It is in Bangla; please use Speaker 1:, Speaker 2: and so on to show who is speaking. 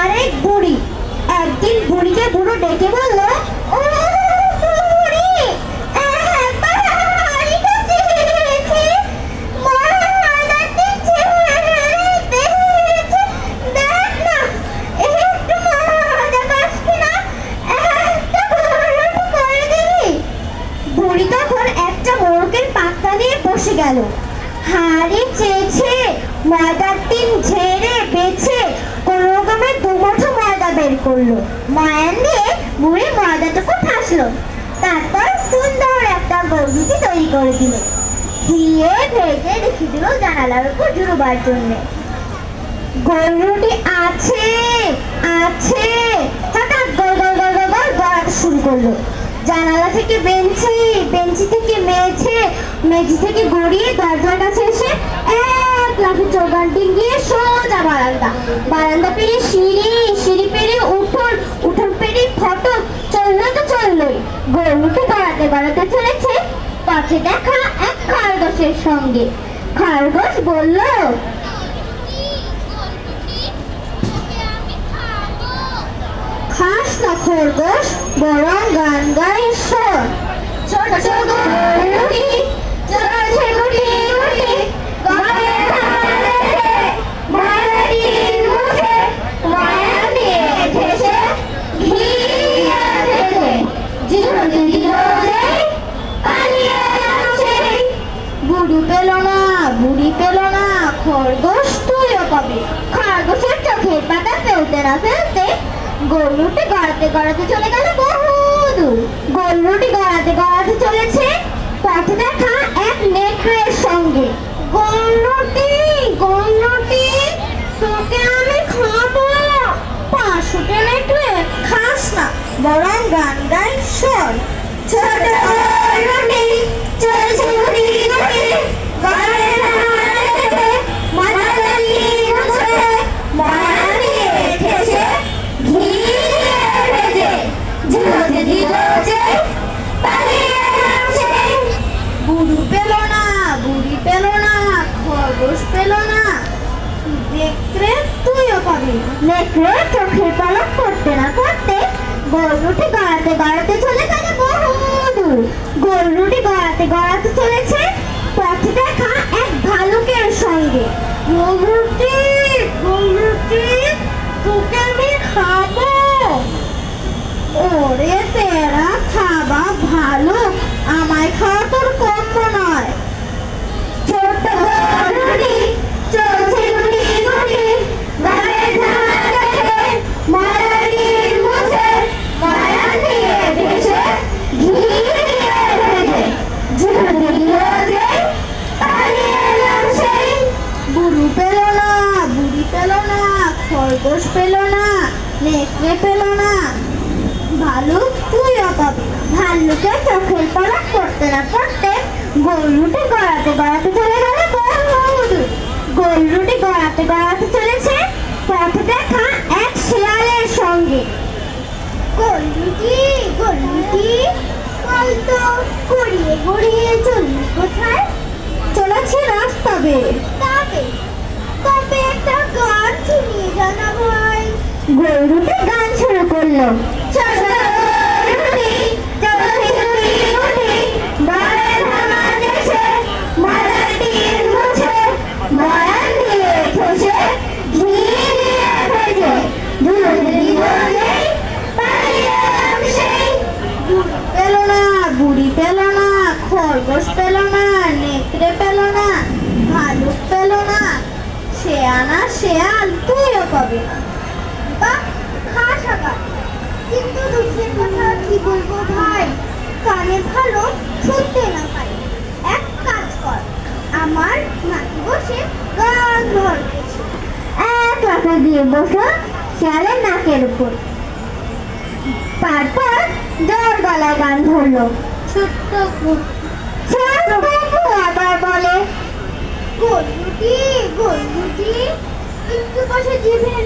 Speaker 1: আরেক বুড়ি। একদিন বুড়িকে বুড়ো ডেকে বলল, ও বুড়ি, একবার হাঁড়ি কাছে হেরেছে, মহারাজ ছেড়ে দিয়েছে, দেখ না একটু মজা পাস কিনা, একটা গরম করে দিবি। বুড়ি তখন একটা মোরগের পাত্তা নিয়ে বসে গেল। হাঁড়ি চেয়েছে, ময়দার টিন ঝেড়ে বেছে কোনো রকমে দুমুঠো ময়দা বের করলো। ময়ান দিয়ে বুড়ি ময়দাটুকু ঠাসলো। তারপর সুন্দর একটা গরুটি তৈরি করে দিল। ঘিয়ে ভেজে রেখে দিল জানালার উপর ঝুলবার জন্য। গরুটি আছে আছে হঠাৎ গল গল গল গল গল গড়াতে শুরু করলো। জানালা থেকে বেঞ্চি, বেঞ্চি থেকে মেঝে, মেঝে থেকে গড়িয়ে দরজার কাছে এসে এক লাফে চৌকান ডিঙিয়ে সোজা বারান্দা, বারান্দা পেরিয়ে সিঁড়ি, সিঁড়ি পেরিয়ে উঠোন, উঠোন পেরিয়ে ফটক, চললো তো চললোই। গরুকে গড়াতে গড়াতে চলেছে পথে দেখা এক খরগোশের সঙ্গে। খরগোশ বলল, খাস না খরগোশ, বরং গান গাই শোন। ছোট ছোট গরুটি চলেছে গুটি গুটি, গায়ের ধারে ময়দা টিন মুছে, ময়দা দিয়ে ঠেসে ঘিয়ে ভেজে জীবনে দিল যে পালিয়ে আসে। বুড়ি পেল না, বুড়ি পেল না, খরগোশ তুইও পাবি। খরগোশের চোখের পাতা ফেলতে না ফেলতে গরুটি গড়াতে গড়াতে চলে গেল বহুদূর। গরুটি গড়াতে গড়াতে চলেছে পথে দেখা এক নেকড়ের সঙ্গে। গরুটি গরুটি, তোকে আমি খাবো। 500 নেকড়ে, খাস না, বরং গান গাই শোন। ছোট গরুটি চলেছে গুটি গুটি, গায়ের ধারে ময়দা টিন মুছে, ময়দা দিয়ে ঠেসে ঘিয়ে ভেজে জীবনে দিল যে পালিয়ে আসে। বুড়ি পেল না, বুড়ি পেল না, খরগোশ পেল না, নেকড়ে তুইও পাবি। নেকড়ে চোখের পলক করতে না করতে গরুটি গড়াতে গড়াতে চলে গেল বহুদূর। গরুটি গড়াতে গড়াতে চলেছে পথে দেখা এক ভালুকের সঙ্গে। গরুটি গরুটি, তোকে আমি খাবো। ওরে তেরা খাবা ভালো, আমায় খাওয়া তোর কম্য নয়। ছোট গরুটি চলছে গুটি গুটি, গায়ের ধারে ময়দা টিন মুছে, ময়দা দিয়ে ঠেসে ঘিয়ে ভেজে জীবনে দিল যে পালিয়ে আসে। বুড়ি পেল না, বুড়ি পেল না, খরগোশ পেল না, নেকড়ে পেল না, ভালুক তুইও পাবি। ভাল্লুকের চোখের পলক করতে না করতে গরুটি গড়াতে গড়াতে চলে গেল বহুদূর। গরুটি গড়াতে গড়াতে চলেছে পথে দেখা এক শিয়ালের সঙ্গে। গরুটি গরুটি, কাল তো গড়িয়ে গড়িয়ে চললি কোথায়? চলেছে রাস্তা বেয়ে। তবে তবে একটা গান শুনিয়ে জানা ভাই। গরুটি গান শুরু করলো। ছোট গরুটি চলছে গুটি গুটি, গায়ের ধারে ময়দা টিন মুছে, ময়দা দিয়ে ঠেসে ঘিয়ে ভেজে জীবনে দিল যে পালিয়ে আসে। বুড়ি পেল না, বুড়ি পেল না, খরগোশ পেল না, নেকড়ে পেল না, ভালুক পেল না, শেয়ানা শেয়াল তুইও পাবি না। বাহ, খাস আবার, কিন্তু দুঃখের কথা কি বলবো ভাই, কানে ভালো শুনতে না পাই। এক কাজ কর, আমার নাকি বসে গান ধরতেছে। এক লাফে দিয়ে বসো শিয়ালের নাকের উপর। তারপর জোর গলায় গান ধরলো। ছোট্ট আবার বলে, গরুটি গরুটি, একটু বসে জিভের